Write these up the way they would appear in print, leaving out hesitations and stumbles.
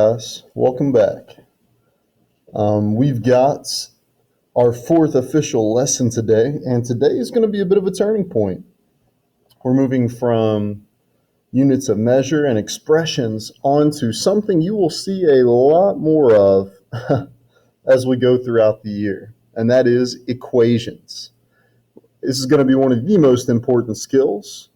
Guys, welcome back. We've got our fourth official lesson today, and today is going to be a bit of a turning point. We're moving from units of measure and expressions onto something you will see a lot more of as we go throughout the year, and that is equations. This is going to be one of the most important skills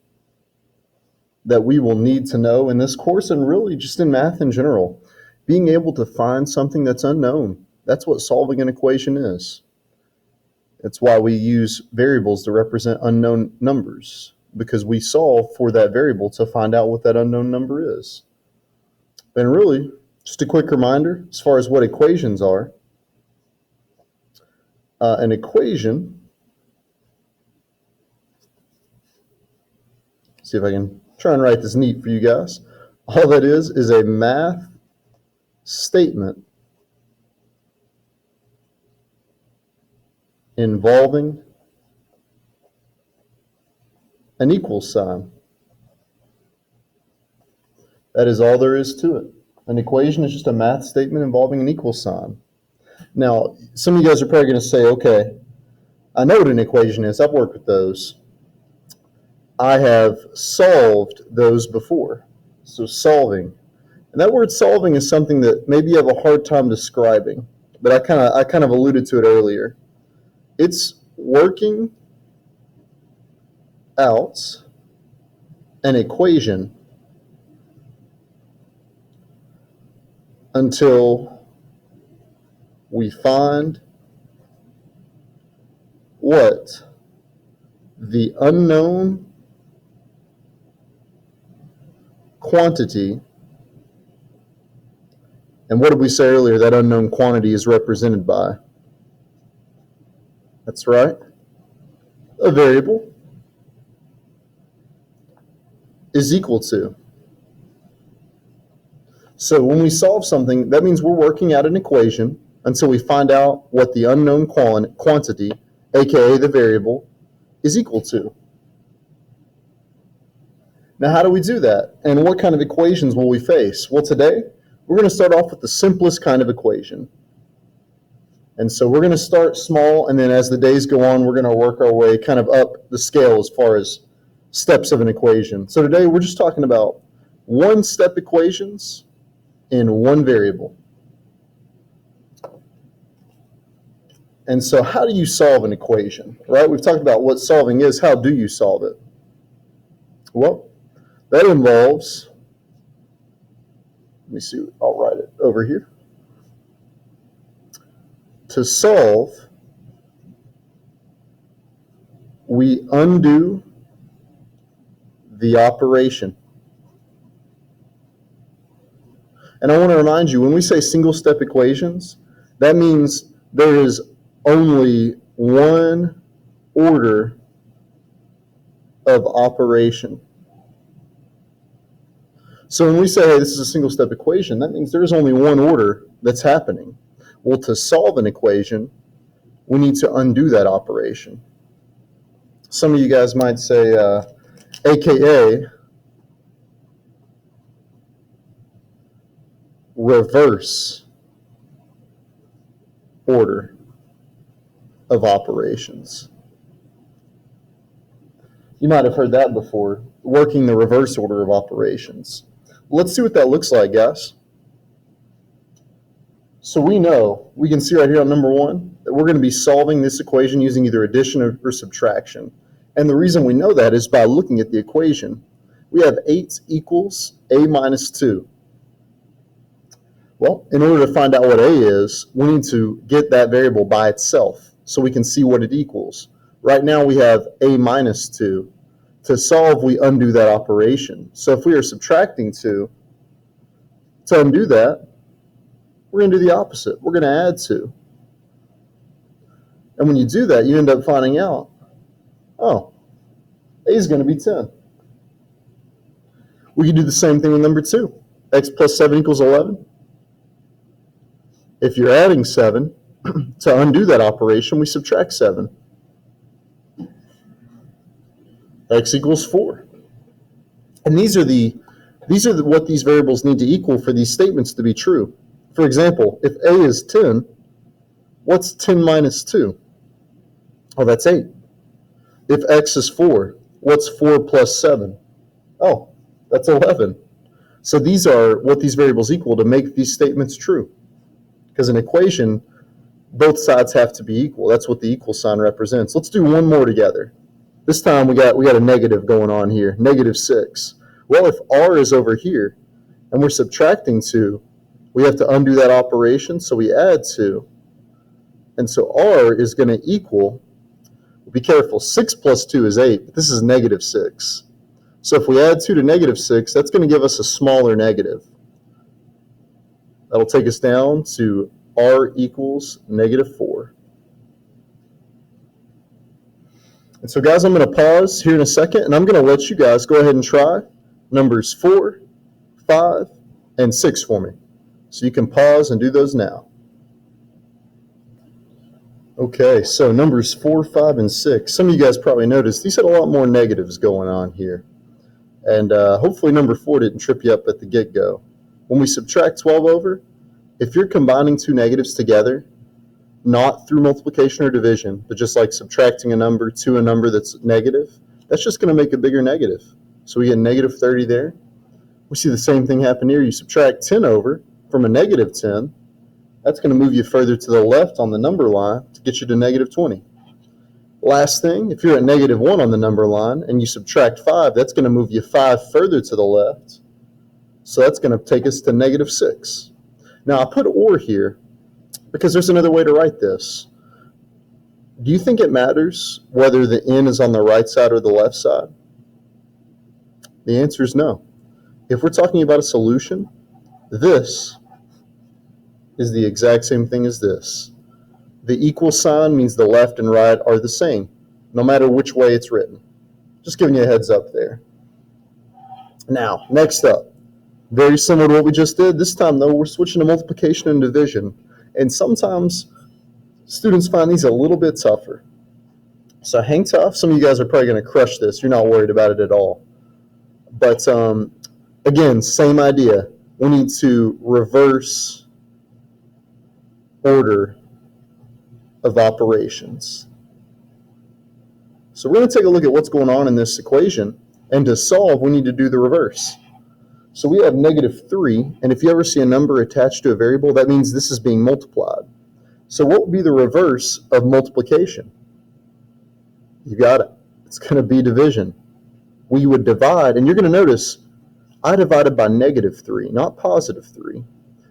that we will need to know in this course and really just in math in general. Being able to find something that's unknown. That's what solving an equation is. That's why we use variables to represent unknown numbers, because we solve for that variable to find out what that unknown number is. And really, just a quick reminder as far as what equations are. An equation, see if I can try and write this neat for you guys. All that is a math statement involving an equal sign. That is all there is to it. An equation is just a math statement involving an equal sign. Now, some of you guys are probably going to say, okay, I know what an equation is. I've worked with those. I have solved those before. So solving. And that word solving is something that maybe you have a hard time describing, but I kind of alluded to it earlier. It's working out an equation until we find what the unknown quantity, and what did we say earlier that unknown quantity is represented by? That's right, a variable, is equal to. So when we solve something, that means we're working out an equation until we find out what the unknown quantity, aka the variable, is equal to. Now, how do we do that? And what kind of equations will we face? Well, today, we're going to start off with the simplest kind of equation. And so we're going to start small, and then as the days go on, we're going to work our way kind of up the scale as far as steps of an equation. So today, we're just talking about one-step equations in one variable. And so how do you solve an equation, right? We've talked about what solving is. How do you solve it? Well, that involves, let me see, I'll write it over here. To solve, we undo the operation. And I want to remind you, when we say single-step equations, that means there is only one order of operation. So when we say, hey, this is a single-step equation, that means there's only one order that's happening. Well, to solve an equation, we need to undo that operation. Some of you guys might say, AKA, reverse order of operations. You might have heard that before, working the reverse order of operations. Let's see what that looks like, guys. So we can see right here on number one, that we're going to be solving this equation using either addition or subtraction. And the reason we know that is by looking at the equation. We have 8 equals a minus 2. Well, in order to find out what a is, we need to get that variable by itself so we can see what it equals. Right now we have a minus 2. To solve, we undo that operation. So if we are subtracting 2, to undo that, we're going to do the opposite. We're going to add 2. And when you do that, you end up finding out, oh, a is going to be 10. We can do the same thing with number 2. X plus 7 equals 11. If you're adding 7, to undo that operation, we subtract 7. X equals 4. And these are the These are what these variables need to equal for these statements to be true. For example, if a is 10, what's 10 minus 2? Oh, that's 8. If x is 4, what's 4 plus 7? Oh, that's 11. So these are what these variables equal to make these statements true. Because an equation, both sides have to be equal. That's what the equal sign represents. Let's do one more together. This time we got a negative going on here, -6. Well, if r is over here and we're subtracting 2, we have to undo that operation, so we add 2. And so r is going to equal, be careful, 6 plus 2 is 8, but this is -6. So if we add 2 to -6, that's going to give us a smaller negative. That'll take us down to r equals -4. And so guys, I'm going to pause here in a second, and I'm going to let you guys go ahead and try numbers 4, 5, and 6 for me. So you can pause and do those now. Okay, so numbers 4, 5, and 6. Some of you guys probably noticed these had a lot more negatives going on here. And hopefully number 4 didn't trip you up at the get-go. When we subtract 12 over, if you're combining two negatives together, not through multiplication or division, but just like subtracting a number to a number that's negative, that's just going to make a bigger negative. So we get -30 there. We see the same thing happen here. You subtract 10 over from a -10, that's going to move you further to the left on the number line to get you to -20. Last thing, if you're at -1 on the number line and you subtract 5, that's going to move you 5 further to the left. So that's going to take us to -6. Now I put or here because there's another way to write this. Do you think it matters whether the n is on the right side or the left side? The answer is no. If we're talking about a solution, this is the exact same thing as this. The equal sign means the left and right are the same, no matter which way it's written. Just giving you a heads up there. Now, next up, very similar to what we just did. This time, though, we're switching to multiplication and division. And sometimes students find these a little bit tougher. So hang tough. Some of you guys are probably going to crush this. You're not worried about it at all. But again, same idea. We need to reverse order of operations. So we're going to take a look at what's going on in this equation. And to solve, we need to do the reverse. So we have -3, and if you ever see a number attached to a variable, that means this is being multiplied. So what would be the reverse of multiplication? You got it. It's going to be division. We would divide, and you're going to notice I divided by -3, not +3.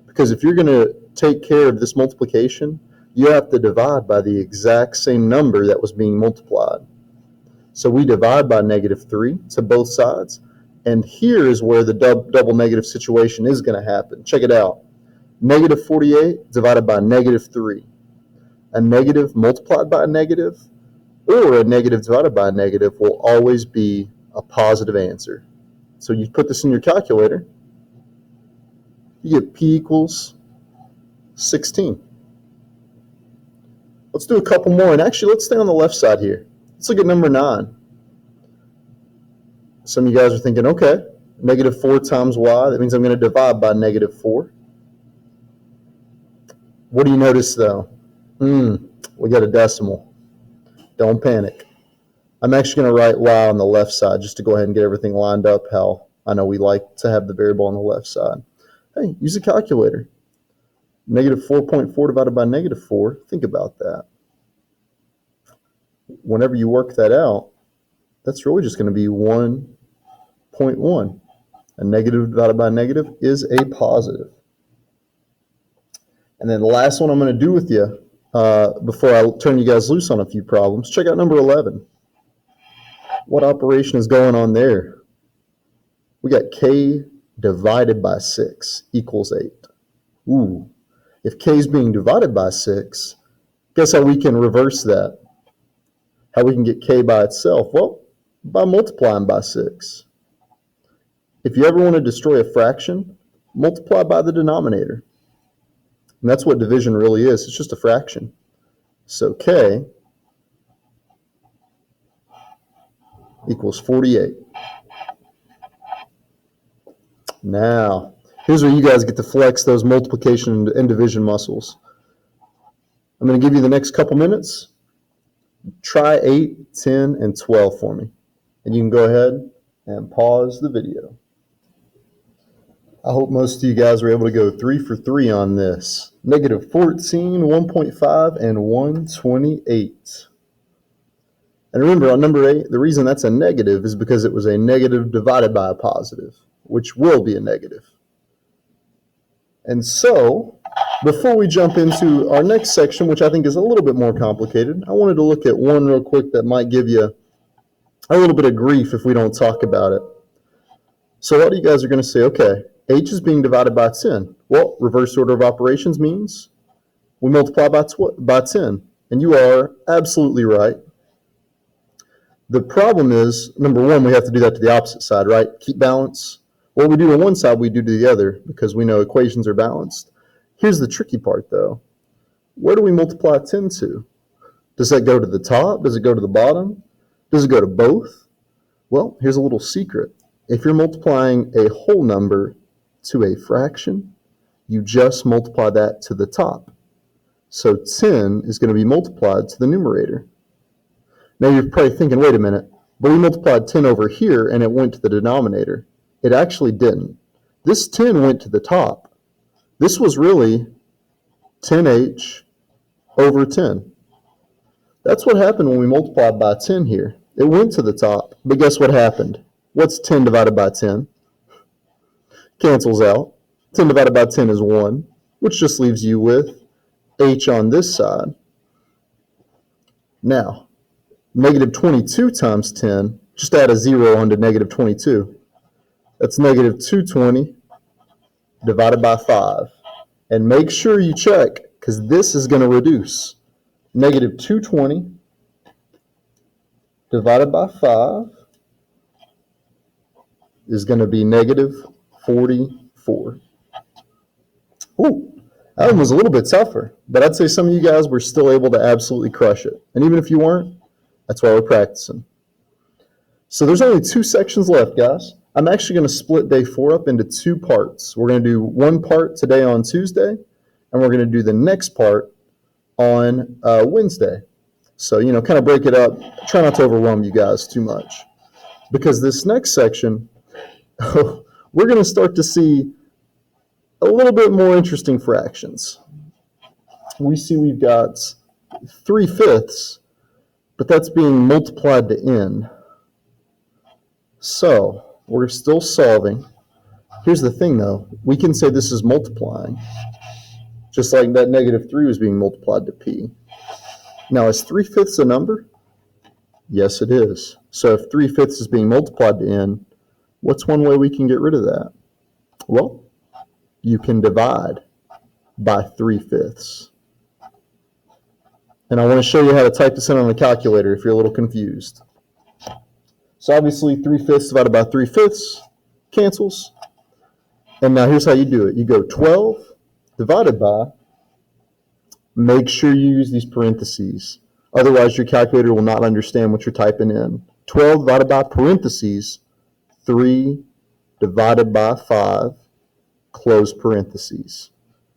Because if you're going to take care of this multiplication, you have to divide by the exact same number that was being multiplied. So we divide by -3 to both sides. And here is where the double negative situation is going to happen. Check it out. -48 divided by -3. A negative multiplied by a negative or a negative divided by a negative will always be a positive answer. So you put this in your calculator. You get P equals 16. Let's do a couple more. And actually, let's stay on the left side here. Let's look at number 9. Some of you guys are thinking, okay, -4 times y, that means I'm going to divide by -4. What do you notice, though? We got a decimal. Don't panic. I'm actually going to write y on the left side just to go ahead and get everything lined up how I know we like to have the variable on the left side. Hey, use a calculator. -4.4 divided by -4, think about that. Whenever you work that out, that's really just going to be 1.1. A negative divided by a negative is a positive. And then the last one I'm going to do with you before I turn you guys loose on a few problems, check out number 11. What operation is going on there? We got k divided by 6 equals 8. Ooh, if k is being divided by 6, guess how we can reverse that? How we can get k by itself? Well, by multiplying by 6. If you ever want to destroy a fraction, multiply by the denominator. And that's what division really is. It's just a fraction. So k equals 48. Now, here's where you guys get to flex those multiplication and division muscles. I'm going to give you the next couple minutes. Try 8, 10, and 12 for me. And you can go ahead and pause the video. I hope most of you guys were able to go 3 for 3 on this. Negative 14, 1.5, and 128. And remember, on number 8, the reason that's a negative is because it was a negative divided by a positive, which will be a negative. And so, before we jump into our next section, which I think is a little bit more complicated, I wanted to look at one real quick that might give you a little bit of grief if we don't talk about it. So a lot of you guys are going to say, okay, h is being divided by 10. Well, reverse order of operations means we multiply by 10. And you are absolutely right. The problem is, number one, we have to do that to the opposite side, right? Keep balance. What we do to one side, we do to the other because we know equations are balanced. Here's the tricky part, though. Where do we multiply 10 to? Does that go to the top? Does it go to the bottom? Does it go to both? Well, here's a little secret. If you're multiplying a whole number to a fraction, you just multiply that to the top. So 10 is going to be multiplied to the numerator. Now you're probably thinking, wait a minute, but we multiplied 10 over here and it went to the denominator. It actually didn't. This 10 went to the top. This was really 10h over 10. That's what happened when we multiplied by 10 here. It went to the top, but guess what happened? What's 10 divided by 10? Cancels out. 10 divided by 10 is 1, which just leaves you with h on this side. Now, negative 22 times 10, just add a 0 onto negative 22. That's negative 220 divided by 5. And make sure you check, because this is going to reduce. Negative 220 divided by 5 is going to be negative 44. Ooh, that one was a little bit tougher, but I'd say some of you guys were still able to absolutely crush it. And even if you weren't, that's why we're practicing. So there's only 2 sections left, guys. I'm actually going to split day 4 up into 2 parts. We're going to do one part today on Tuesday, and we're going to do the next part on Wednesday. So, kind of break it up. Try not to overwhelm you guys too much. Because this next section, we're going to start to see a little bit more interesting fractions. We see we've got 3/5, but that's being multiplied to n. So, we're still solving. Here's the thing, though. We can say this is multiplying, just like that negative 3 was being multiplied to p. Now, is 3/5 a number? Yes, it is. So if 3/5 is being multiplied to n, what's one way we can get rid of that? Well, you can divide by 3/5. And I want to show you how to type this in on the calculator if you're a little confused. So obviously 3/5 divided by 3/5 cancels. And now here's how you do it. You go 12 divided by, make sure you use these parentheses. Otherwise your calculator will not understand what you're typing in. 12 divided by parentheses, 3 divided by 5, close parentheses.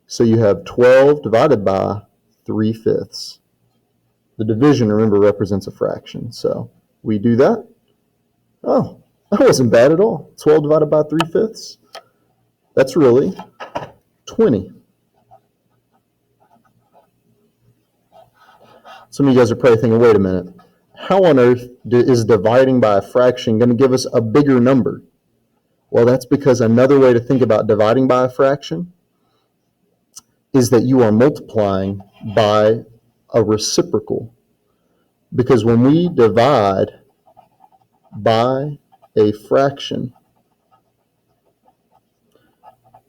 So you have 12 divided by 3/5. The division, remember, represents a fraction. So we do that. Oh, that wasn't bad at all. 12 divided by 3/5. That's really 20. Some of you guys are probably thinking, wait a minute. How on earth is dividing by a fraction going to give us a bigger number? Well, that's because another way to think about dividing by a fraction is that you are multiplying by a reciprocal. Because when we divide by a fraction,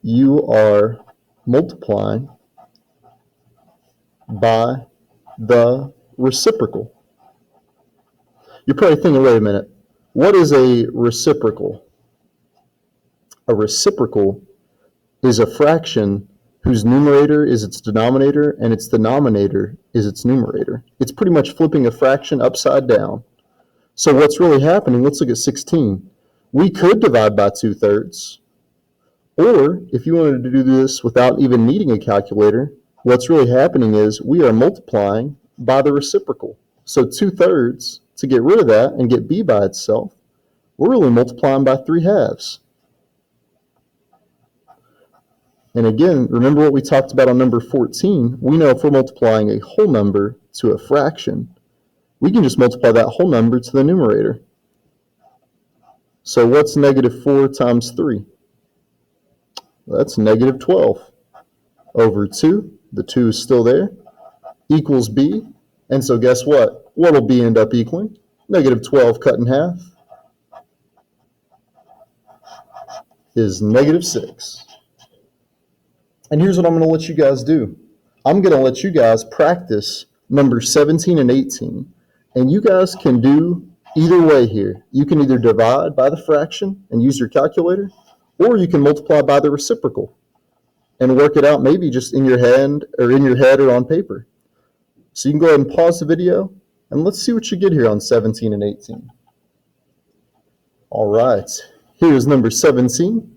you are multiplying by the reciprocal. You're probably thinking, wait a minute, what is a reciprocal? A reciprocal is a fraction whose numerator is its denominator and its denominator is its numerator. It's pretty much flipping a fraction upside down. So what's really happening, let's look at 16. We could divide by 2/3, Or if you wanted to do this without even needing a calculator, what's really happening is we are multiplying by the reciprocal. So 2/3, to get rid of that and get b by itself, we're really multiplying by 3/2. And again, remember what we talked about on number 14. We know if we're multiplying a whole number to a fraction, we can just multiply that whole number to the numerator. So what's -4 times 3? That's -12 over 2. The 2 is still there, equals b. And so guess what? What will b end up equaling? -12 cut in half is -6. And here's what I'm going to let you guys do. I'm going to let you guys practice number 17 and 18. And you guys can do either way here. You can either divide by the fraction and use your calculator, or you can multiply by the reciprocal and work it out maybe just in your head or on paper. So you can go ahead and pause the video and let's see what you get here on 17 and 18. All right, here's number 17.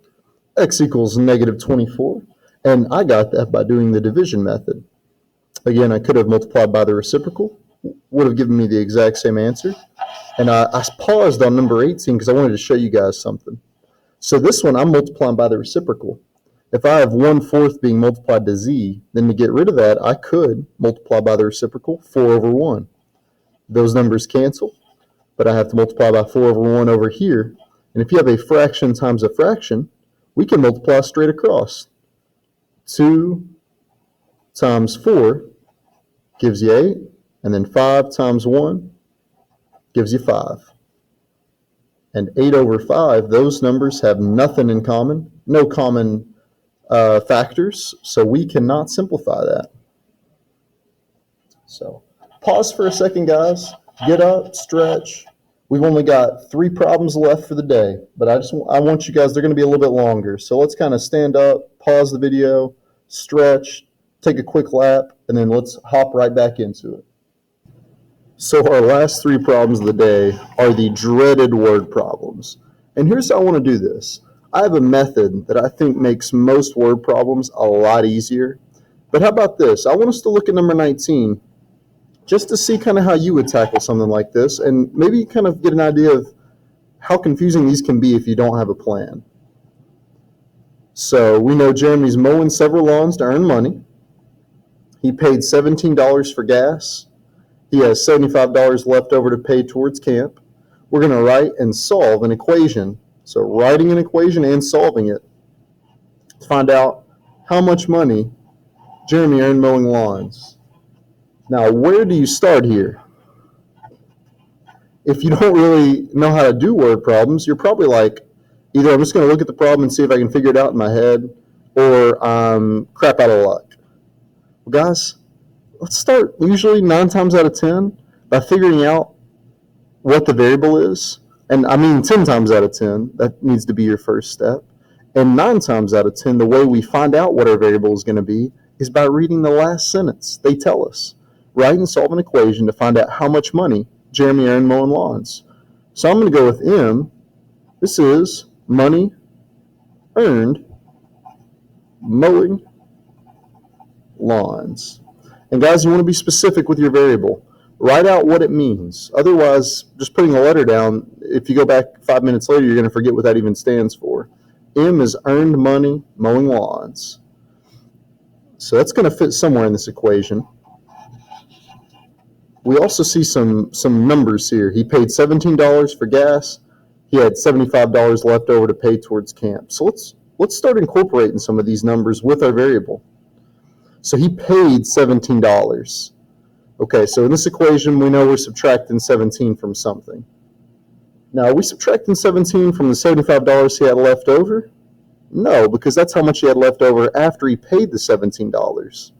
X equals -24. And I got that by doing the division method. Again, I could have multiplied by the reciprocal, would have given me the exact same answer. And I paused on number 18 because I wanted to show you guys something. So this one, I'm multiplying by the reciprocal. If I have 1/4 being multiplied to z, then to get rid of that, I could multiply by the reciprocal, 4/1. Those numbers cancel, but I have to multiply by 4/1 over here. And if you have a fraction times a fraction, we can multiply straight across. 2 times 4 gives you 8, and then 5 times 1 gives you 5. And 8/5, those numbers have nothing in common, no common factors, so we cannot simplify that. So pause for a second, guys. Get up, stretch. We've only got 3 problems left for the day, but I want you guys, they're going to be a little bit longer. So let's kind of stand up, pause the video, stretch, take a quick lap, and then let's hop right back into it. So our last 3 problems of the day are the dreaded word problems. And here's how I want to do this. I have a method that I think makes most word problems a lot easier. But how about this? I want us to look at number 19 just to see kind of how you would tackle something like this and maybe kind of get an idea of how confusing these can be if you don't have a plan. So we know Jeremy's mowing several lawns to earn money. He paid $17 for gas. He has $75 left over to pay towards camp. We're going to write and solve an equation. So writing an equation and solving it to find out how much money Jeremy earned mowing lawns. Now, where do you start here? If you don't really know how to do word problems, you're probably like, either I'm just going to look at the problem and see if I can figure it out in my head, or I'm crap out of luck. Well, guys, let's start usually 9 times out of 10 by figuring out what the variable is. And I mean 10 times out of 10, that needs to be your first step. And 9 times out of 10, the way we find out what our variable is going to be is by reading the last sentence. They tell us, write and solve an equation to find out how much money Jeremy earned mowing lawns. So I'm going to go with M. This is money earned mowing lawns. And guys, you want to be specific with your variable. Write out what it means. Otherwise, just putting a letter down, if you go back 5 minutes later, you're going to forget what that even stands for. M is earned money mowing lawns. So that's going to fit somewhere in this equation. We also see some numbers here. He paid $17 for gas. He had $75 left over to pay towards camp. So let's start incorporating some of these numbers with our variable. So he paid $17. Okay, so in this equation, we know we're subtracting 17 from something. Now, are we subtracting 17 from the $75 he had left over? No, because that's how much he had left over after he paid the $17.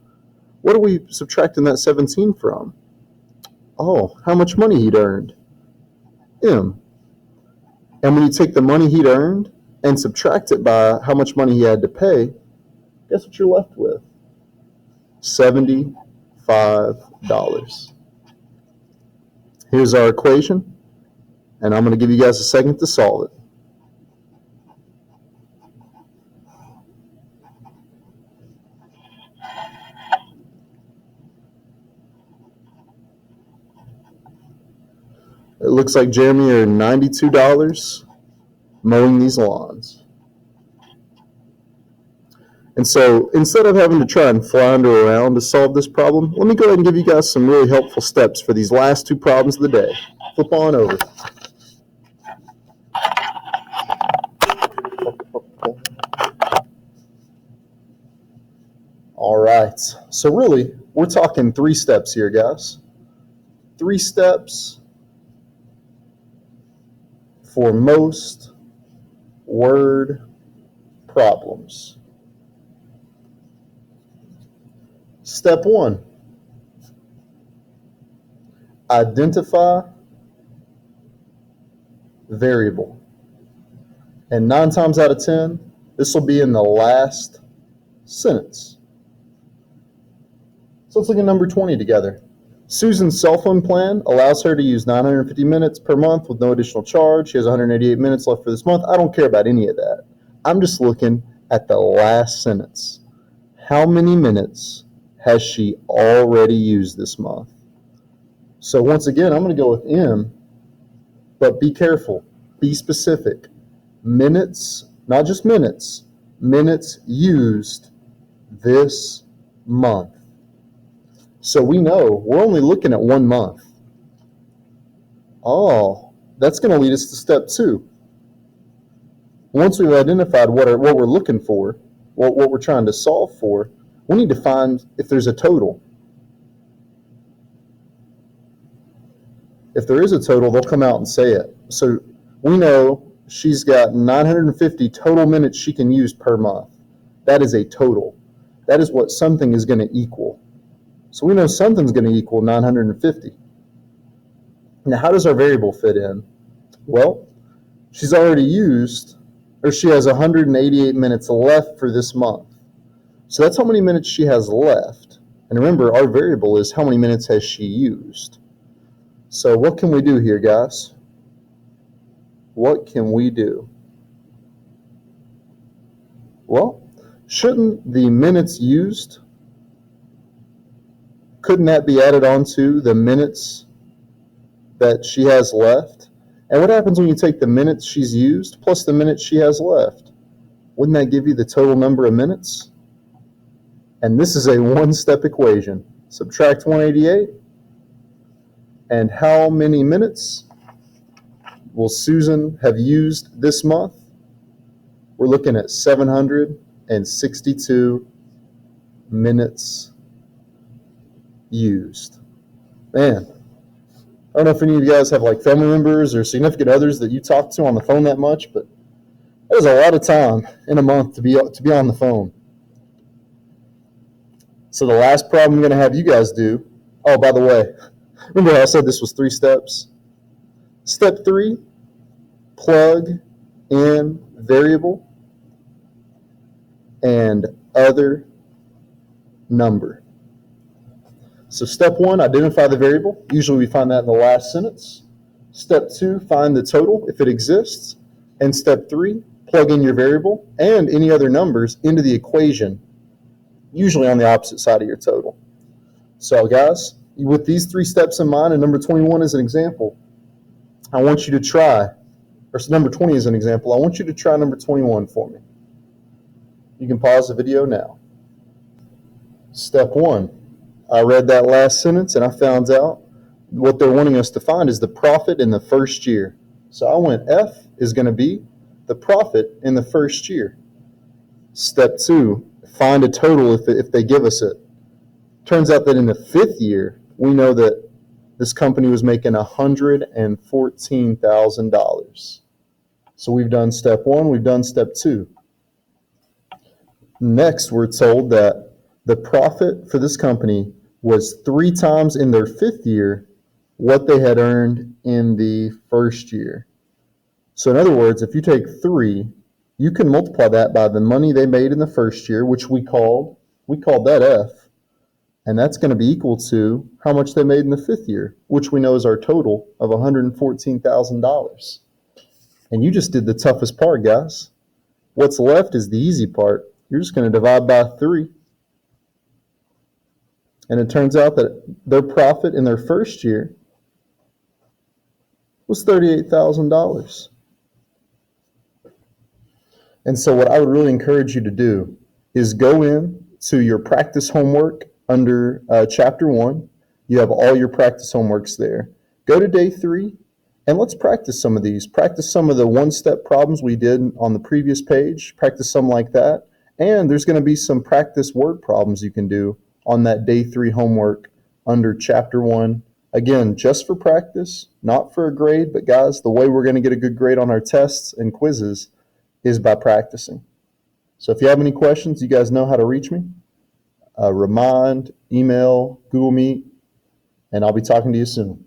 What are we subtracting that 17 from? Oh, how much money he'd earned. M. And when you take the money he'd earned and subtract it by how much money he had to pay, guess what you're left with? $75. Here's our equation, and I'm going to give you guys a second to solve it. looks like Jeremy earned $92 mowing these lawns. And so instead of having to try and flounder around to solve this problem, let me go ahead and give you guys some really helpful steps for these last two problems of the day. Flip on over. All right, so really, we're talking 3 steps here, guys. 3 steps for most word problems. Step 1, identify variable. And 9 times out of 10, this will be in the last sentence. So let's look at number 20 together. Susan's cell phone plan allows her to use 950 minutes per month with no additional charge. She has 188 minutes left for this month. I don't care about any of that. I'm just looking at the last sentence. How many minutes has she already used this month? So once again, I'm going to go with M, but be careful. Be specific. Minutes, not just minutes, minutes used this month. So we know we're only looking at 1 month. Oh, that's going to lead us to step 2. Once we've identified what we're looking for, what we're trying to solve for, we need to find if there's a total. If there is a total, they'll come out and say it. So we know she's got 950 total minutes she can use per month. That is a total. That is what something is going to equal. So we know something's going to equal 950. Now, how does our variable fit in? Well, she's already used, or she has 188 minutes left for this month. So that's how many minutes she has left. And remember, our variable is how many minutes has she used. So what can we do here, guys? What can we do? Well, shouldn't the minutes used, couldn't that be added onto the minutes that she has left? And what happens when you take the minutes she's used plus the minutes she has left? Wouldn't that give you the total number of minutes? And this is a 1-step equation. Subtract 188, and how many minutes will Susan have used this month? We're looking at 762 minutes used. Man, I don't know if any of you guys have like family members or significant others that you talk to on the phone that much, but that is a lot of time in a month to be on the phone. So the last problem I'm going to have you guys do, oh, by the way, remember how I said this was 3 steps? Step 3, plug in variable and other number. So step 1, identify the variable. Usually we find that in the last sentence. Step 2, find the total if it exists. And step 3, plug in your variable and any other numbers into the equation, usually on the opposite side of your total. So guys, with these 3 steps in mind, and number 21 as an example, I want you to try, or number 20 as an example, I want you to try number 21 for me. You can pause the video now. Step 1, I read that last sentence and I found out what they're wanting us to find is the profit in the first year. So I went F is going to be the profit in the first year. Step 2, find a total if they give us it. Turns out that in the 5th year, we know that this company was making $114,000. So we've done step 1, we've done step 2. Next, we're told that the profit for this company was 3 times in their 5th year what they had earned in the first year. So in other words, if you take 3, you can multiply that by the money they made in the first year, which we called that F, and that's going to be equal to how much they made in the 5th year, which we know is our total of $114,000. And you just did the toughest part, guys. What's left is the easy part. You're just going to divide by 3. And it turns out that their profit in their first year was $38,000. And so what I would really encourage you to do is go in to your practice homework under chapter 1. You have all your practice homeworks there. Go to day 3 and let's practice some of these. Practice some of the one-step problems we did on the previous page. Practice some like that. And there's going to be some practice word problems you can do on that day 3 homework under chapter 1. Again, just for practice, not for a grade, but guys, the way we're going to get a good grade on our tests and quizzes is by practicing. So if you have any questions, you guys know how to reach me. Remind, email, Google Meet, and I'll be talking to you soon.